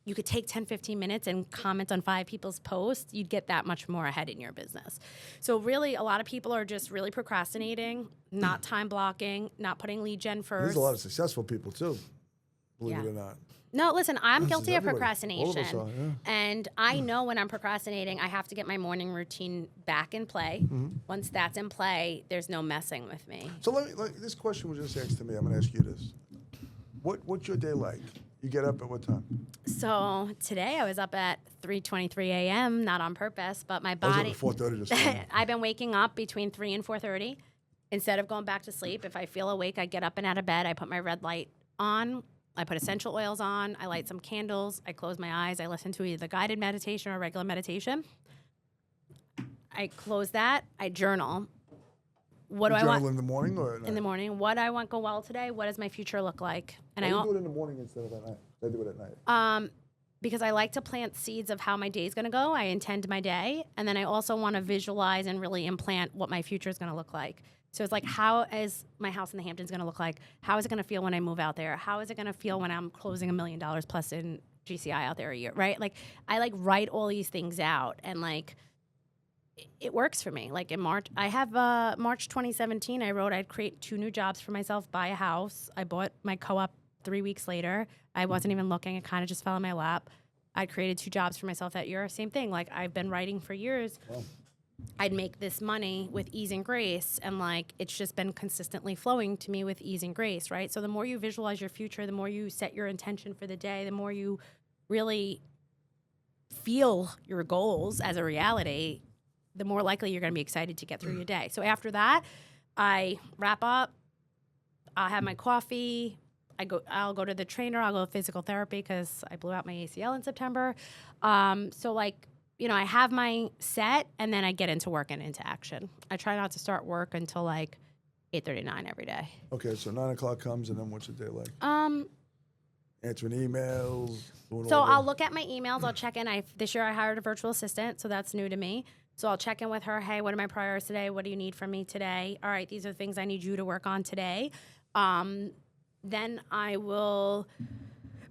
you could take 10, 15 minutes and comment on 5 people's posts, you'd get that much more ahead in your business. So really, a lot of people are just really procrastinating, not time blocking, not putting lead gen first. There's a lot of successful people too, believe it or not. No, listen, I'm guilty of procrastination. All of us are, yeah. And I know when I'm procrastinating, I have to get my morning routine back in play. Mm-hmm. Once that's in play, there's no messing with me. So this question was just asked to me. I'm going to ask you this. What's your day like? You get up at what time? So today I was up at 3:23 a.m., not on purpose, but my body... I was up at 4:30 this morning. I've been waking up between 3 and 4:30. Instead of going back to sleep, if I feel awake, I get up and out of bed. I put my red light on. I put essential oils on. I light some candles. I close my eyes. I listen to either guided meditation or regular meditation. I close that. I journal. What do I want in the morning or at night? In the morning? What do I want go well today? What does my future look like? And I do it in the morning instead of at night. I do it at night. Because I like to plant seeds of how my day is going to go. I intend my day, and then I also want to visualize and really implant what my future is going to look like. So it's like, how is my house in the Hamptons going to look like? How is it going to feel when I move out there? How is it going to feel when I'm closing $1 million plus in GCI out there a year, right? Like, I like write all these things out, and like, it works for me. Like in March, I have March 2017, I wrote I'd create 2 new jobs for myself, buy a house. I bought my co-op 3 weeks later. I wasn't even looking. It kind of just fell in my lap. I created 2 jobs for myself that year. Same thing. Like, I've been writing for years. Wow. I'd make this money with ease and grace, and like, it's just been consistently flowing to me with ease and grace, right? So the more you visualize your future, the more you set your intention for the day, the more you really feel your goals as a reality, the more likely you're going to be excited to get through your day. So after that, I wrap up, I'll have my coffee, I'll go to the trainer, I'll go to physical therapy because I blew out my ACL in September. So like, you know, I have my set, and then I get into work and into action. I try not to start work until like 8:39 every day. Okay, so 9 o'clock comes, and then what's your day like? Answering emails. So I'll look at my emails. I'll check in. This year I hired a virtual assistant, so that's new to me. So I'll check in with her. Hey, what are my priorities today? What do you need from me today? All right, these are the things I need you to work on today. Then I will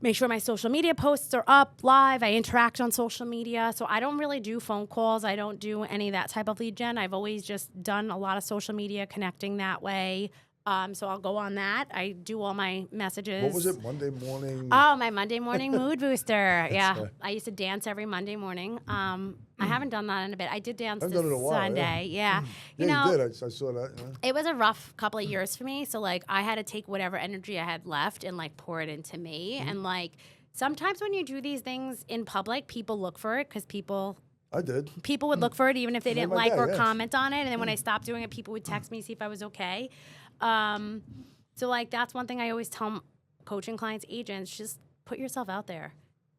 make sure my social media posts are up live. I interact on social media. So I don't really do phone calls. I don't do any of that type of lead gen. I've always just done a lot of social media connecting that way. So I'll go on that. I do all my messages. What was it, Monday morning? Oh, my Monday morning mood booster. Yeah. right. I used to dance every Monday morning. I haven't done that in a bit. I did dance I've this done it a while, Sunday. Yeah. Yeah, you did. I saw that. Yeah. It was a rough couple of years for me. So, like, I had to take whatever energy I had left and, like, pour it into me. And, like, sometimes when you do these things in public, people look for it because I did. people would look for it even if they didn't my like day, or yes. comment on it. And then when I stopped doing it, people would text me, see if I was okay. So, like, that's one thing I always tell coaching clients, agents, just put yourself out there.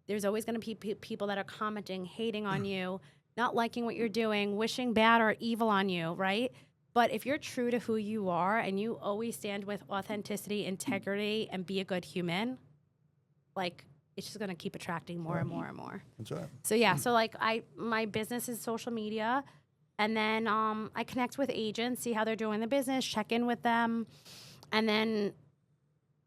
There's always going to be people that are commenting, hating on you, not liking what you're doing, wishing bad or evil on you, right? But if you're true to who you are and you always stand with authenticity, integrity, and be a good human, like, it's just going to keep attracting more and more and more. That's right. So, yeah, so, like, my business is social media. And then I connect with agents, see how they're doing the business, check in with them. And then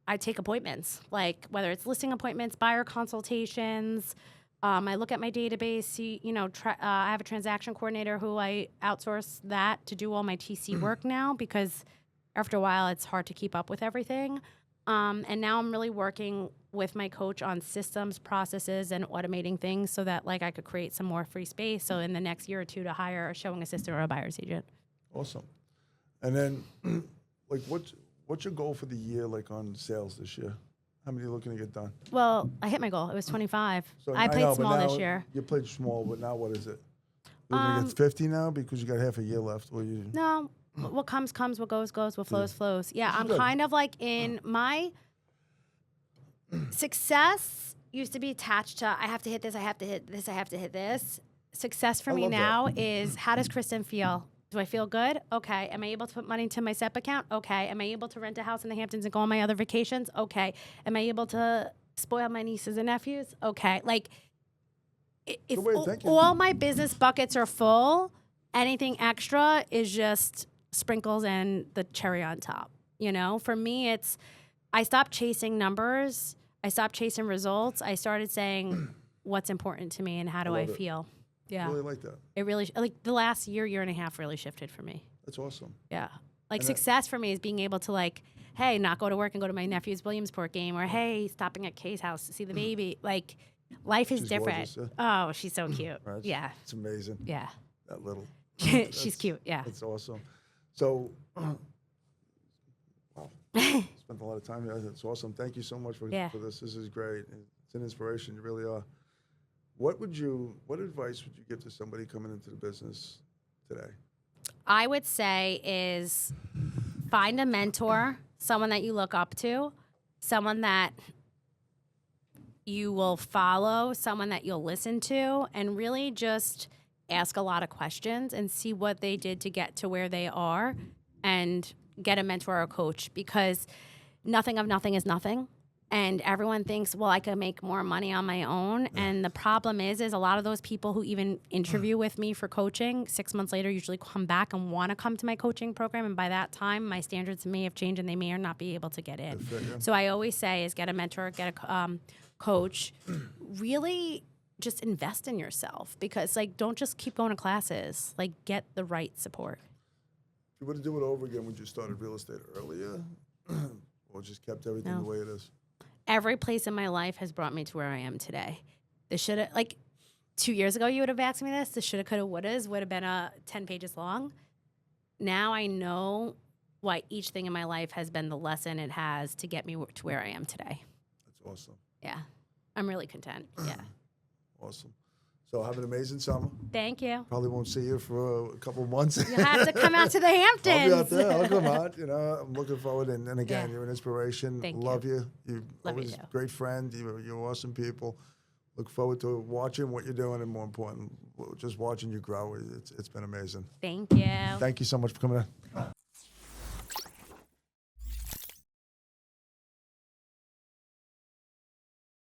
I take appointments, like whether it's listing appointments, buyer consultations. I look at my database, see, you know, I have a transaction coordinator who I outsource that to do all my TC work now, because after a while it's hard to keep up with everything. And now I'm really working with my coach on systems, processes, and automating things so that, like, I could create some more free space. So in the next year or two to hire a showing assistant or a buyer's agent. Awesome. And then, like, what's your goal for the year, like, on sales this year? How many are you looking to get done? Well, I hit my goal. It was 25. So I played know, small now this year. You played small, but now what is it? You're going to get 50 now because you got half a year left? Or you? No. What comes, comes. What goes, goes. What flows, flows. Yeah, I'm good. kind of like in my success used to be attached to I have to hit this, I have to hit this, I have to hit this. Success for I me love that. now is, how does Kristin feel? Do I feel good? Okay. Am I able to put money into my SEP account? Okay. Am I able to rent a house in the Hamptons and go on my other vacations? Okay. Am I able to spoil my nieces and nephews? Okay. Like, if way of thinking. all my business buckets are full, anything extra is just sprinkles and the cherry on top. You know, for me, it's, I stopped chasing numbers. I stopped chasing results. I started saying what's important to me and how do I love it. feel. Yeah. I really like that. It really, like, the last year and a half really shifted for me. That's awesome. Yeah. Like, And success for me is being able to, like, hey, not go to work and go to my nephew's Williamsport game, or hey, stopping at Kay's house to see the baby. Like, life is She's different. gorgeous, Oh, she's so cute. Right? Yeah. It's amazing. Yeah. That little. She's cute. Yeah. That's awesome. So, wow. Spent a lot of time here. That's awesome. Thank you so much for this. This is great. It's an inspiration. You really are. What advice would you give to somebody coming into the business today? I would say is find a mentor, someone that you look up to, someone that you will follow, someone that you'll listen to, and really just ask a lot of questions and see what they did to get to where they are, and get a mentor or a coach, because nothing of nothing is nothing. And everyone thinks, well, I could make more money on my own. And the problem is a lot of those people who even interview with me for coaching, 6 months later usually come back and want to come to my coaching program. And by that time, my standards may have changed and they may or not be able to get in. So I always say is get a mentor, get a coach, really just invest in yourself, because like, don't just keep going to classes, like get the right support. If you were to do it over again, would you started real estate earlier or just kept everything the way it is? Every place in my life has brought me to where I am today. This should have, like 2 years ago, you would have asked me this. The shoulda, coulda, wouldas would have been 10 pages long. Now I know why each thing in my life has been the lesson it has to get me to where I am today. That's awesome. Yeah. I'm really content. Yeah. Awesome. So have an amazing summer. Thank you. Probably won't see you for a couple of months. You have to come out to the Hamptons. I'll be out there. I'll come out. You know, I'm looking forward. And again, you're an inspiration. Thank Love you. You're Love always you too. a great friend. You're awesome people. Look forward to watching what you're doing, and more important, just watching you grow. It's been amazing. Thank you. Thank you so much for coming in.